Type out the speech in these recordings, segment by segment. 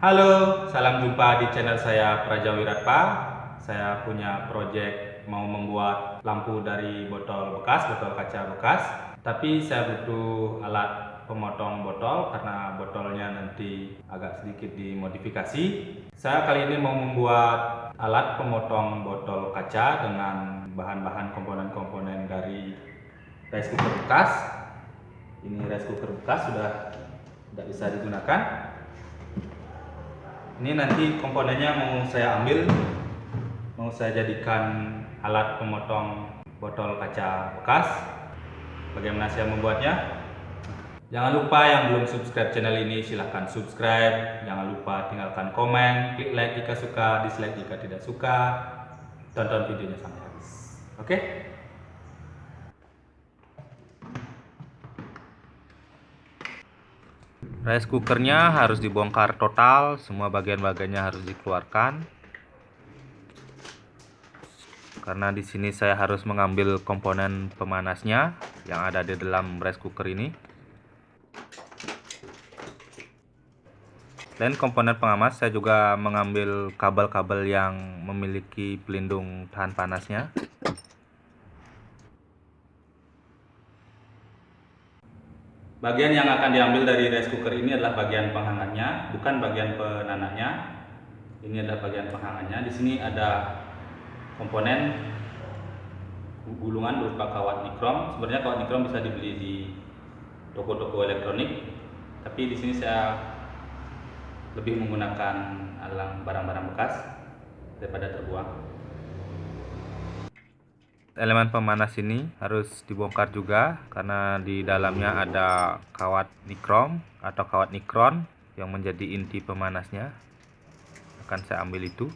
Halo, salam jumpa di channel saya Prajawiratpa. Saya punya project mau membuat lampu dari botol bekas, botol kaca bekas. Tapi saya butuh alat pemotong botol karena botolnya nanti agak sedikit dimodifikasi. Saya kali ini mau membuat alat pemotong botol kaca dengan bahan-bahan komponen-komponen dari rice cooker bekas. Ini rice cooker bekas sudah tidak bisa digunakan. Ini nanti komponennya mau saya ambil, mau saya jadikan alat pemotong botol kaca bekas. Bagaimana saya membuatnya? Jangan lupa yang belum subscribe channel ini silahkan subscribe. Jangan lupa tinggalkan komen, klik like jika suka, dislike jika tidak suka. Tonton videonya sampai habis. Oke? Rice cookernya harus dibongkar total, semua bagian-bagiannya harus dikeluarkan. Karena di sini saya harus mengambil komponen pemanasnya yang ada di dalam rice cooker ini. Dan komponen pengamas saya juga mengambil kabel-kabel yang memiliki pelindung tahan panasnya. Bagian yang akan diambil dari rice cooker ini adalah bagian penghangatnya, bukan bagian penanaknya. Ini adalah bagian penghangatnya. Di sini ada komponen gulungan berupa kawat nikrom. Sebenarnya kawat nikrom bisa dibeli di toko-toko elektronik, tapi di sini saya lebih menggunakan barang-barang bekas daripada terbuang. Elemen pemanas ini harus dibongkar juga karena di dalamnya ada kawat nikrom atau kawat nikron yang menjadi inti pemanasnya. Akan saya ambil itu.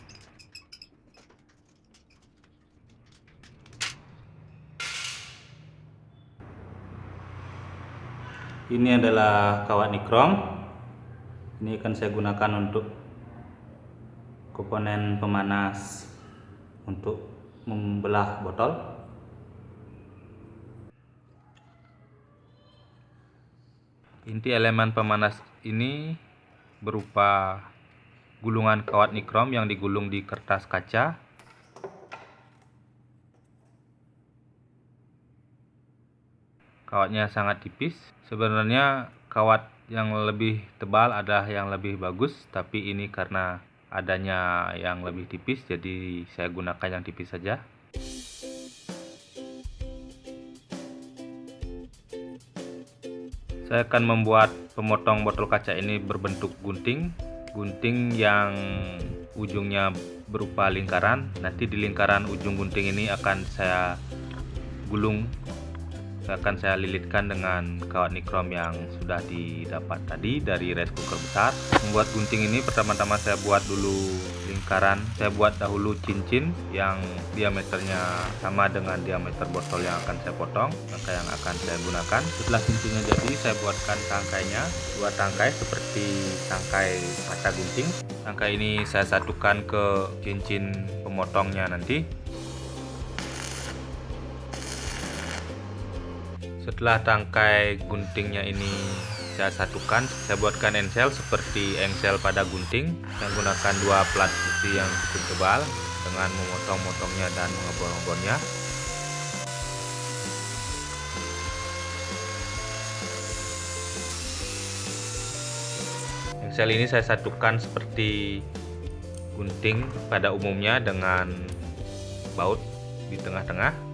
Ini adalah kawat nikrom. Ini akan saya gunakan untuk komponen pemanas untuk membelah botol. Inti elemen pemanas ini berupa gulungan kawat nikrom yang digulung di kertas kaca. Kawatnya sangat tipis. Sebenarnya kawat yang lebih tebal ada yang lebih bagus, tapi ini karena adanya yang lebih tipis jadi saya gunakan yang tipis saja. Saya akan membuat pemotong botol kaca ini berbentuk gunting yang ujungnya berupa lingkaran. Nanti di lingkaran ujung gunting ini akan saya gulung, akan saya lilitkan dengan kawat nikrom yang sudah didapat tadi dari rice cooker besar. Membuat gunting ini pertama-tama saya buat dulu lingkaran. Saya buat dahulu cincin yang diameternya sama dengan diameter botol yang akan saya potong, maka yang akan saya gunakan. Setelah cincinnya jadi, saya buatkan tangkainya, dua tangkai seperti tangkai kaca gunting. Tangkai ini saya satukan ke cincin pemotongnya nanti. Setelah tangkai guntingnya ini saya satukan, saya buatkan engsel seperti engsel pada gunting. Saya gunakan dua plat besi yang cukup tebal dengan memotong-motongnya dan mengebor-ngebornya. Engsel ini saya satukan seperti gunting pada umumnya dengan baut di tengah-tengah.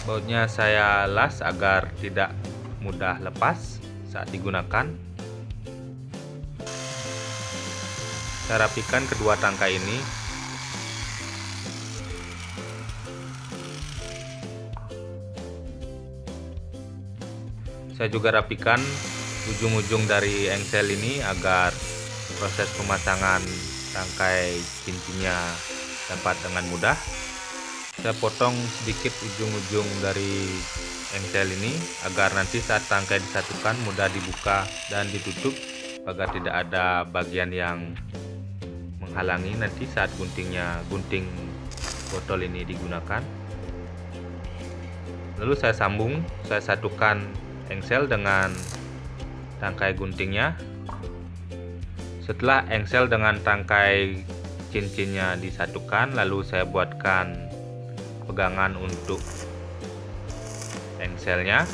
Bautnya saya las agar tidak mudah lepas saat digunakan. Saya rapikan kedua tangkai ini. Saya juga rapikan ujung-ujung dari engsel ini agar proses pemasangan tangkai cincinnya dapat dengan mudah. Saya potong sedikit ujung-ujung dari engsel ini agar nanti saat tangkai disatukan mudah dibuka dan ditutup agar tidak ada bagian yang menghalangi nanti saat gunting botol ini digunakan. Lalu saya satukan engsel dengan tangkai guntingnya. Setelah engsel dengan tangkai cincinnya disatukan, lalu saya buatkan pegangan untuk engselnya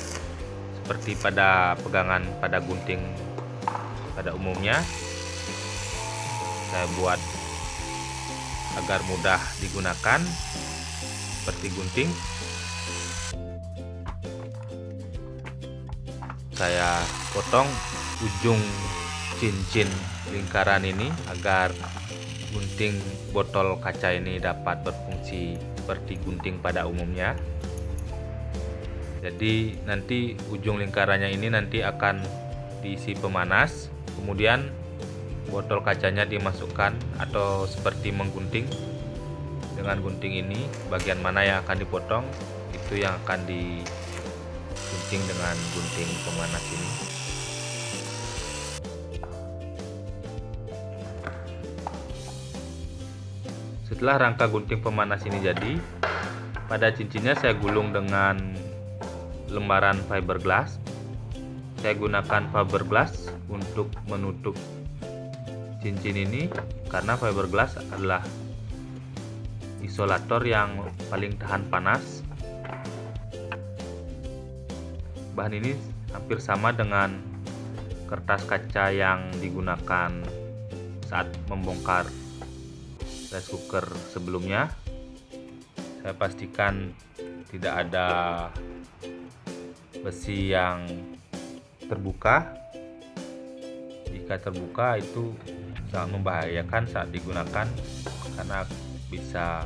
seperti pada pegangan pada gunting pada umumnya. Saya buat agar mudah digunakan seperti gunting. Saya potong ujung cincin lingkaran ini agar gunting botol kaca ini dapat berfungsi seperti gunting pada umumnya. Jadi nanti ujung lingkarannya ini nanti akan diisi pemanas, kemudian botol kacanya dimasukkan atau seperti menggunting. Dengan gunting ini bagian mana yang akan dipotong itu yang akan digunting dengan gunting pemanas ini. Setelah rangka gunting pemanas ini jadi, pada cincinnya saya gulung dengan lembaran fiberglass. Saya gunakan fiberglass untuk menutup cincin ini karena fiberglass adalah isolator yang paling tahan panas. Bahan ini hampir sama dengan kertas kaca yang digunakan saat membongkar rice cooker sebelumnya. Saya pastikan tidak ada besi yang terbuka. Jika terbuka itu sangat membahayakan saat digunakan karena bisa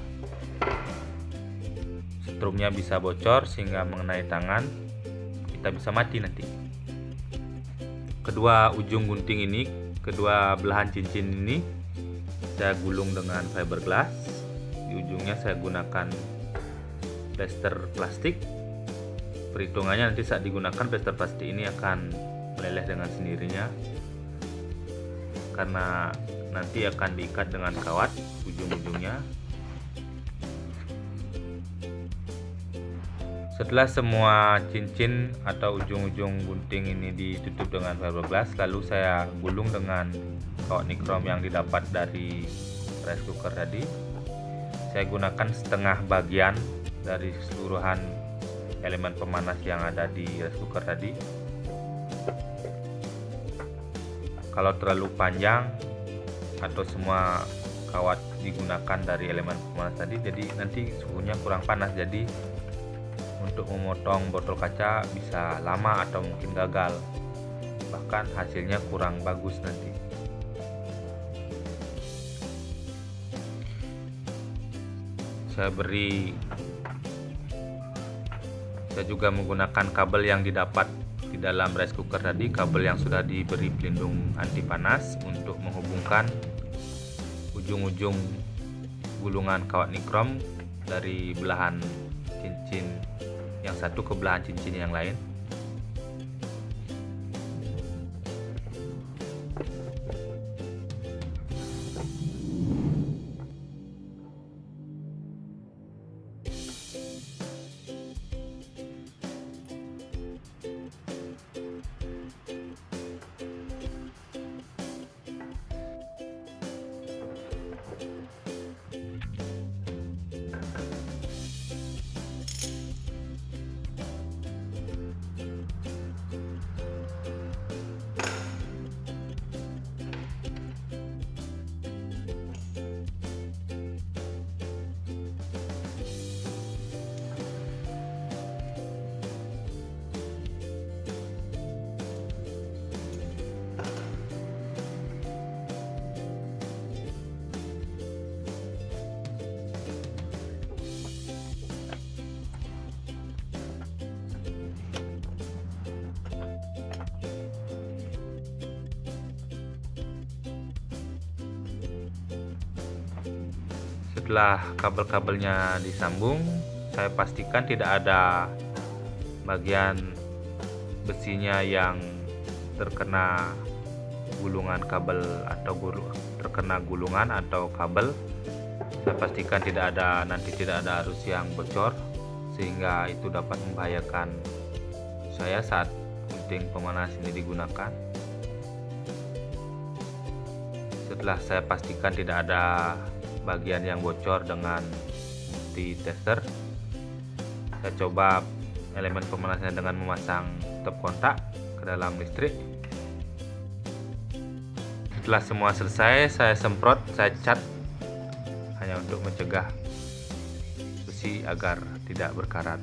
strumnya bisa bocor sehingga mengenai tangan, kita bisa mati nanti. Kedua ujung gunting ini, kedua belahan cincin ini saya gulung dengan fiberglass. Di ujungnya saya gunakan plester plastik. Perhitungannya nanti saat digunakan plester plastik ini akan meleleh dengan sendirinya karena nanti akan diikat dengan kawat ujung-ujungnya. Setelah semua cincin atau ujung-ujung gunting ini ditutup dengan fiberglass, lalu saya gulung dengan kawat nikrom yang didapat dari rice cooker tadi. Saya gunakan setengah bagian dari keseluruhan elemen pemanas yang ada di rice cooker tadi. Kalau terlalu panjang atau semua kawat digunakan dari elemen pemanas tadi, jadi nanti suhunya kurang panas, jadi untuk memotong botol kaca bisa lama atau mungkin gagal, bahkan hasilnya kurang bagus nanti. Saya juga menggunakan kabel yang didapat di dalam rice cooker tadi, kabel yang sudah diberi pelindung anti panas untuk menghubungkan ujung-ujung gulungan kawat nikrom dari belahan cincin yang satu ke belahan cincin yang lain. Setelah kabel-kabelnya disambung, saya pastikan tidak ada bagian besinya yang terkena gulungan kabel atau terkena gulungan atau kabel, saya pastikan nanti tidak ada arus yang bocor, sehingga itu dapat membahayakan saya saat gunting pemanas ini digunakan. Setelah saya pastikan tidak ada bagian yang bocor dengan multi tester, saya coba elemen pemanasnya dengan memasang stop kontak ke dalam listrik. Setelah semua selesai, saya semprot, saya cat, hanya untuk mencegah besi agar tidak berkarat.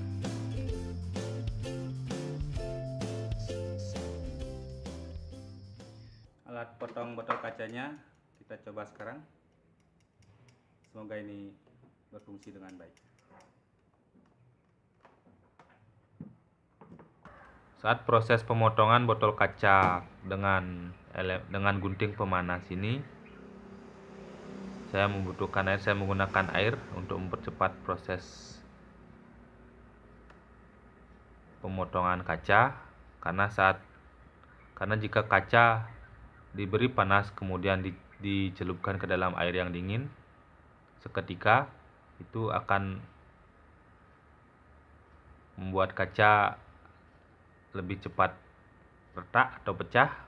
Alat potong botol kacanya kita coba sekarang. Semoga ini berfungsi dengan baik. Saat proses pemotongan botol kaca dengan gunting pemanas ini, saya membutuhkan air. Saya menggunakan air untuk mempercepat proses pemotongan kaca, karena jika kaca diberi panas kemudian dicelupkan ke dalam air yang dingin, seketika itu akan membuat kaca lebih cepat retak atau pecah.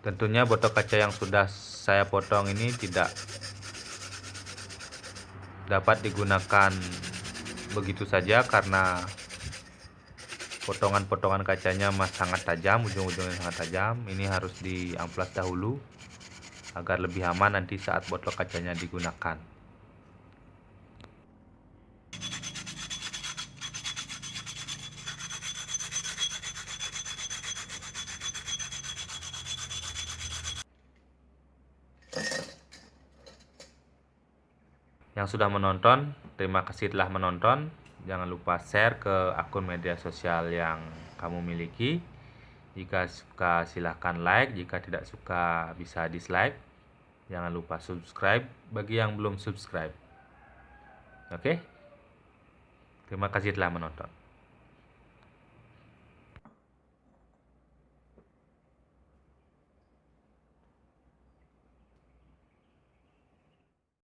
Tentunya botol kaca yang sudah saya potong ini tidak dapat digunakan begitu saja karena potongan-potongan kacanya sangat tajam, ujung-ujungnya sangat tajam. Ini harus diamplas dahulu agar lebih aman nanti saat botol kacanya digunakan. Yang sudah menonton, terima kasih telah menonton. Jangan lupa share ke akun media sosial yang kamu miliki. Jika suka silahkan like, jika tidak suka bisa dislike. Jangan lupa subscribe bagi yang belum subscribe. Oke? Terima kasih telah menonton.